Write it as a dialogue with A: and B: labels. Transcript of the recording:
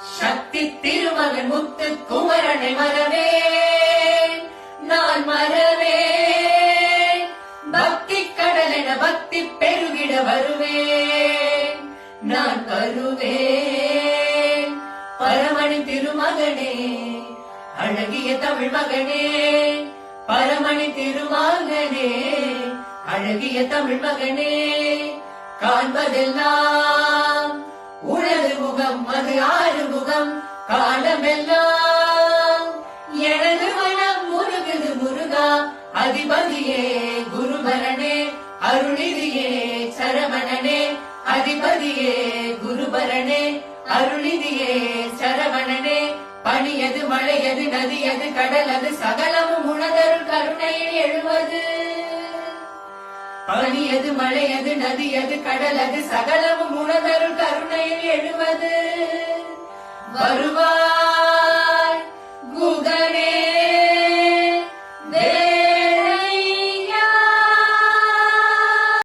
A: சக்தி திருமகன் முத்து குமரனை மறவேன் நான் மறவேன். பக்தி கடல் என பக்தி பெருகிட வருவேன் நான் வருவேன். பரமணி திருமகனே அழகிய தமிழ் மகனே, பரமணி திருமகனே அழகிய தமிழ் மகனே, காண்பதெல்லாம் உனது முகம் அது ஆறு முகம் காலமெல்லாம் எனது மனம் முருகுது முருகா. அதிபதியே குருபரனே அருளிதியே சரவணனே, அதிபதியே குருபரனே அருளிதியே சரவணனே. பனியது மழையது நதியது கடலது சகலமும் உனதருள் கருணையில் எழுவது. பனியது மழையது நதியது கடலது சகலமும் உனதருள் கருணையில் எழுவது. வருவ